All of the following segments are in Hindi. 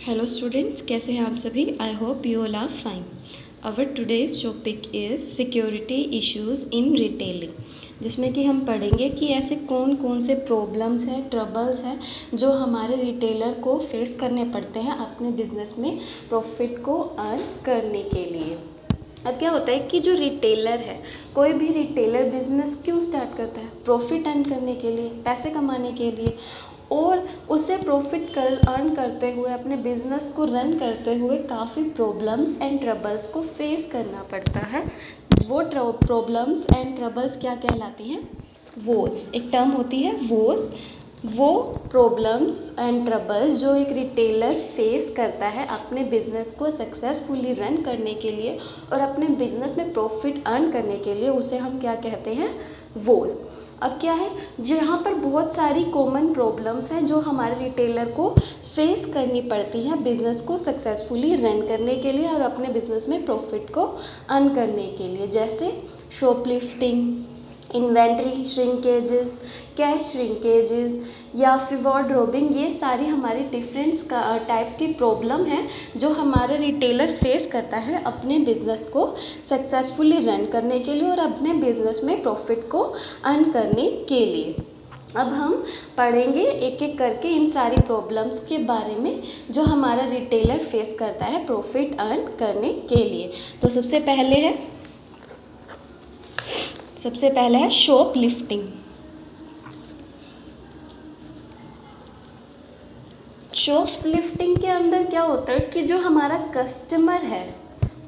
हेलो स्टूडेंट्स, कैसे हैं आप सभी? I hope you all are fine. Our today's topic is security issues in retailing, जिसमें कि हम पढ़ेंगे कि ऐसे कौन कौन से प्रॉब्लम्स हैं, ट्रबल्स हैं जो हमारे रिटेलर को फेस करने पड़ते हैं अपने बिजनेस में प्रॉफिट को अर्न करने के लिए। अब क्या होता है कि जो रिटेलर है, कोई भी रिटेलर बिजनेस क्यों स्टार्ट करता है? प्रॉफिट अर्न करने के लिए, पैसे कमाने के लिए। और उसे प्रॉफिट अर्न करते हुए, अपने बिजनेस को रन करते हुए काफ़ी प्रॉब्लम्स एंड ट्रबल्स को फेस करना पड़ता है। वो प्रॉब्लम्स एंड ट्रबल्स क्या कहलाती हैं? वोज। एक टर्म होती है वोज। वो प्रॉब्लम्स एंड ट्रबल्स जो एक रिटेलर फेस करता है अपने बिजनेस को सक्सेसफुली रन करने के लिए और अपने बिजनेस में प्रॉफिट अर्न करने के लिए, उसे हम क्या कहते हैं? वोज। अब क्या है, जो यहाँ पर बहुत सारी कॉमन प्रॉब्लम्स हैं जो हमारे रिटेलर को फेस करनी पड़ती है बिजनेस को सक्सेसफुली रन करने के लिए और अपने बिजनेस में प्रॉफिट को अर्न करने के लिए, जैसे शॉपलिफ्टिंग, इन्वेंट्री श्रिंकेजेस, कैश श्रिंकेजेस या फिर वार्डरोबिंग। ये सारी हमारी डिफरेंट टाइप्स की प्रॉब्लम है जो हमारा रिटेलर फेस करता है अपने बिजनेस को सक्सेसफुली रन करने के लिए और अपने बिजनेस में प्रॉफिट को अर्न करने के लिए। अब हम पढ़ेंगे एक एक करके इन सारी प्रॉब्लम्स के बारे में जो हमारा रिटेलर फेस करता है प्रॉफिट अर्न करने के लिए। तो सबसे पहले है शॉप लिफ्टिंग। शॉप लिफ्टिंग के अंदर क्या होता है कि जो हमारा कस्टमर है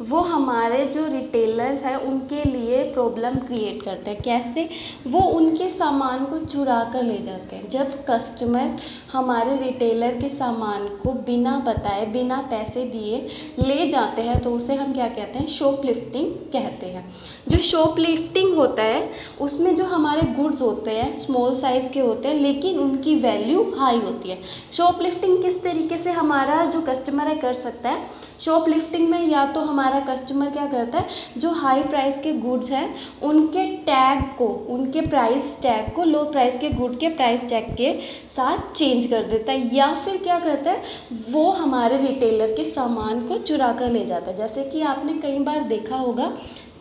वो हमारे जो रिटेलर्स हैं उनके लिए प्रॉब्लम क्रिएट करते हैं। कैसे? वो उनके सामान को चुरा कर ले जाते हैं। जब कस्टमर हमारे रिटेलर के सामान को बिना बताए, बिना पैसे दिए ले जाते हैं तो उसे हम क्या कहते हैं? शॉप लिफ्टिंग कहते हैं। जो शॉप लिफ्टिंग होता है उसमें जो हमारे गुड्स होते हैं स्मॉल साइज़ के होते हैं लेकिन उनकी वैल्यू हाई होती है। शॉप लिफ्टिंग किस तरीके से हमारा जो कस्टमर है कर सकता है? शॉप लिफ्टिंग में या तो हमारा कस्टमर क्या करता है, जो हाई प्राइस के गुड्स हैं उनके टैग को, उनके प्राइस टैग को लो प्राइस के गुड के प्राइस टैग के साथ चेंज कर देता है, या फिर क्या करता है वो हमारे रिटेलर के सामान को चुरा कर ले जाता है। जैसे कि आपने कई बार देखा होगा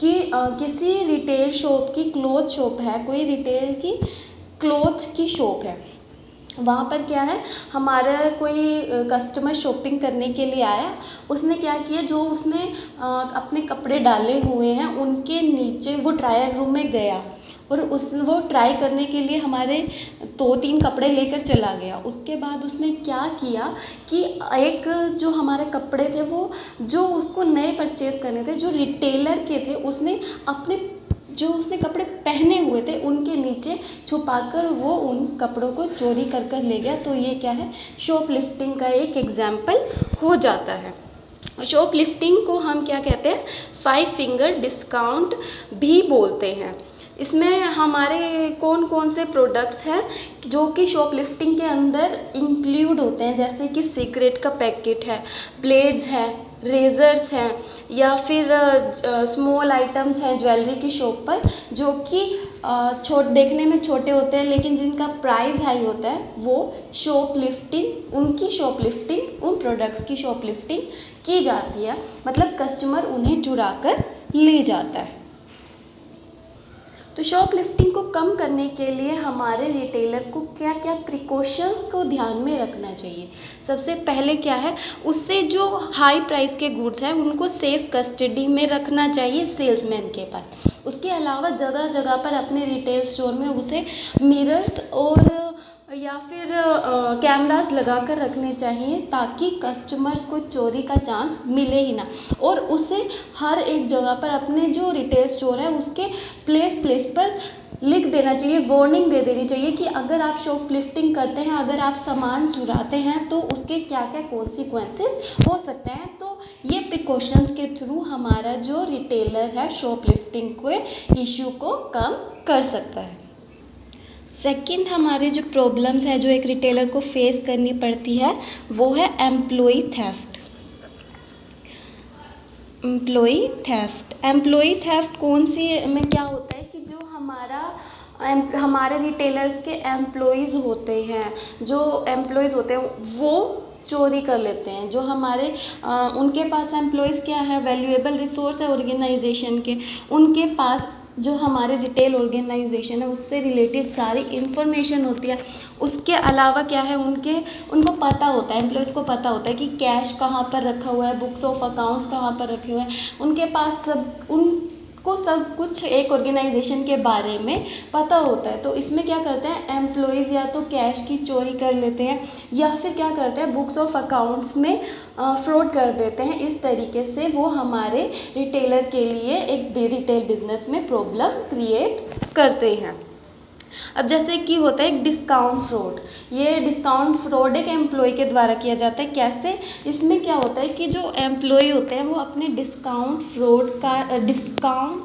कि किसी रिटेल शॉप की क्लॉथ शॉप है, कोई रिटेल की क्लॉथ की शॉप है, वहाँ पर क्या है, हमारा कोई कस्टमर शॉपिंग करने के लिए आया, उसने क्या किया, जो उसने अपने कपड़े डाले हुए हैं उनके नीचे वो ट्रायल रूम में गया और वो ट्राई करने के लिए हमारे 2-3 कपड़े लेकर चला गया। उसके बाद उसने क्या किया कि एक जो हमारे कपड़े थे वो जो उसको नए परचेज़ करने थे, जो रिटेलर के थे, उसने अपने जो उसने कपड़े पहने हुए थे उनके नीचे छुपाकर वो उन कपड़ों को चोरी कर ले गया। तो ये क्या है? शॉप लिफ्टिंग का एक एग्जाम्पल हो जाता है। शॉप लिफ्टिंग को हम क्या कहते हैं? 5 फिंगर डिस्काउंट भी बोलते हैं। इसमें हमारे कौन कौन से प्रोडक्ट्स हैं जो कि शॉप लिफ्टिंग के अंदर इंक्लूड होते हैं, जैसे कि सिगरेट का पैकेट है, ब्लेड्स हैं, रेजर्स हैं, या फिर स्मॉल आइटम्स हैं ज्वेलरी की शॉप पर जो कि देखने में छोटे होते हैं लेकिन जिनका प्राइस हाई होता है, वो शॉप लिफ्टिंग, उनकी शॉप लिफ्टिंग, उन प्रोडक्ट्स की शॉप लिफ्टिंग की जाती है। मतलब कस्टमर उन्हें चुरा कर ले जाता है। तो शॉप लिफ्टिंग को कम करने के लिए हमारे रिटेलर को क्या क्या प्रिकॉशंस को ध्यान में रखना चाहिए? सबसे पहले क्या है, उससे जो हाई प्राइस के गुड्स हैं उनको सेफ कस्टडी में रखना चाहिए सेल्समैन के पास। उसके अलावा जगह जगह पर अपने रिटेल स्टोर में उसे मिरर्स और या फिर कैमरास लगा कर रखने चाहिए ताकि कस्टमर को चोरी का चांस मिले ही ना। और उसे हर एक जगह पर अपने जो रिटेल स्टोर है उसके प्लेस पर लिख देना चाहिए, वार्निंग दे देनी चाहिए कि अगर आप शॉप लिफ्टिंग करते हैं, अगर आप सामान चुराते हैं तो उसके क्या क्या कॉन्सिक्वेंसेस हो सकते हैं। तो ये प्रिकॉशंस के थ्रू हमारा जो रिटेलर है शॉप लिफ्टिंग के इशू को कम कर सकता है। सेकंड, हमारे जो प्रॉब्लम्स है जो एक रिटेलर को फेस करनी पड़ती है वो है एम्प्लॉई थेफ्ट। एम्प्लॉई थेफ्ट कौन सी में क्या होता है कि जो हमारे रिटेलर्स के एम्प्लॉयज़ होते हैं, वो चोरी कर लेते हैं। जो हमारे उनके पास एम्प्लॉयज़ क्या है, वैल्यूएबल रिसोर्स है ऑर्गेनाइजेशन के, उनके पास जो हमारे रिटेल ऑर्गेनाइजेशन है उससे रिलेटेड सारी इंफॉर्मेशन होती है। उसके अलावा क्या है, उनको पता होता है, एम्प्लॉयज़ को पता होता है कि कैश कहाँ पर रखा हुआ है, बुक्स ऑफ अकाउंट्स कहाँ पर रखे हुए हैं, उनके पास उनको सब कुछ एक ऑर्गेनाइजेशन के बारे में पता होता है। तो इसमें क्या करते हैं, एम्प्लॉयज़ या तो कैश की चोरी कर लेते हैं या फिर क्या करते हैं, बुक्स ऑफ अकाउंट्स में फ्रॉड कर देते हैं। इस तरीके से वो हमारे रिटेलर के लिए एक रिटेल बिजनेस में प्रॉब्लम क्रिएट करते हैं। अब जैसे कि होता है एक डिस्काउंट फ्रॉड, ये डिस्काउंट फ्रॉड एक एम्प्लॉय के द्वारा किया जाता है। कैसे, इसमें क्या होता है कि जो एम्प्लॉय होते हैं वो अपने डिस्काउंट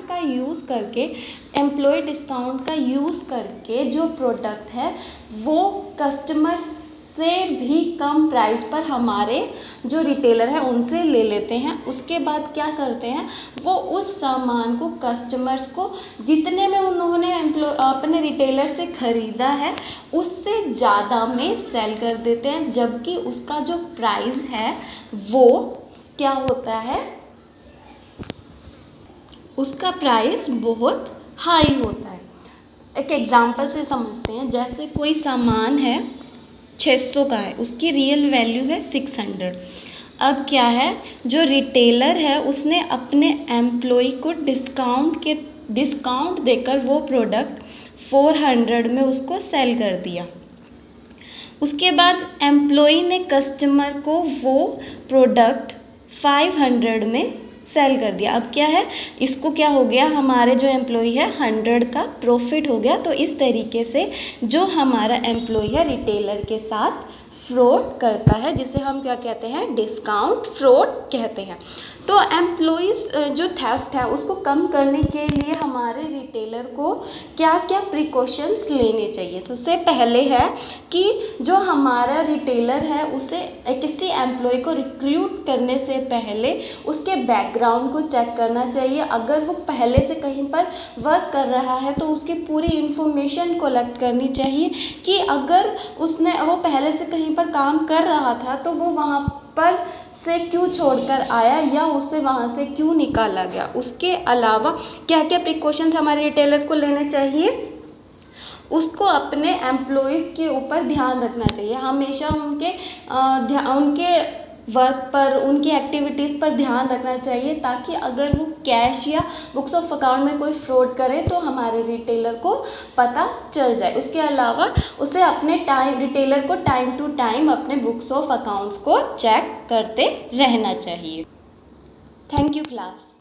का यूज़ करके, एम्प्लॉय डिस्काउंट का यूज़ करके जो प्रोडक्ट है वो कस्टमर से भी कम प्राइस पर हमारे जो रिटेलर है उनसे ले लेते हैं। उसके बाद क्या करते हैं, वो उस सामान को कस्टमर्स को जितने में उन्होंने अपने रिटेलर से ख़रीदा है उससे ज़्यादा में सेल कर देते हैं, जबकि उसका जो प्राइस है वो क्या होता है, उसका प्राइस बहुत हाई होता है। एक एग्जांपल से समझते हैं, जैसे कोई सामान है 600 का है, उसकी रियल वैल्यू है 600। अब क्या है, जो रिटेलर है उसने अपने एम्प्लॉय को डिस्काउंट देकर वो प्रोडक्ट 400 में उसको सेल कर दिया। उसके बाद एम्प्लॉय ने कस्टमर को वो प्रोडक्ट 500 में सेल कर दिया। अब क्या है, इसको क्या हो गया, हमारे जो एम्प्लॉय है 100 का प्रॉफिट हो गया। तो इस तरीके से जो हमारा एम्प्लॉय है रिटेलर के साथ फ्रॉड करता है, जिसे हम क्या कहते हैं, डिस्काउंट फ्रॉड कहते हैं। तो एम्प्लॉयज़ जो थेफ्ट है उसको कम करने के लिए हमारे रिटेलर को क्या क्या प्रिकॉशंस लेने चाहिए। सबसे पहले है कि जो हमारा रिटेलर है उसे किसी एम्प्लॉय को रिक्रूट करने से पहले उसके बैकग्राउंड को चेक करना चाहिए। अगर वो पहले से कहीं पर वर्क कर रहा है तो उसकी पूरी इन्फॉर्मेशन कलेक्ट करनी चाहिए कि अगर वो पहले से कहीं पर काम कर रहा था तो वो वहाँ पर से क्यों छोड़कर आया या उसे वहाँ से क्यों निकाला गया। उसके अलावा क्या क्या प्रिकॉशंस हमारे रिटेलर को लेने चाहिए, उसको अपने एम्प्लॉयज़ के ऊपर ध्यान रखना चाहिए। हमेशा उनके वर्क पर, उनकी एक्टिविटीज़ पर ध्यान रखना चाहिए, ताकि अगर वो कैश या बुक्स ऑफ अकाउंट में कोई फ्रॉड करे तो हमारे रिटेलर को पता चल जाए। उसके अलावा उसे अपने रिटेलर को टाइम टू टाइम अपने बुक्स ऑफ अकाउंट्स को चेक करते रहना चाहिए। Thank you class.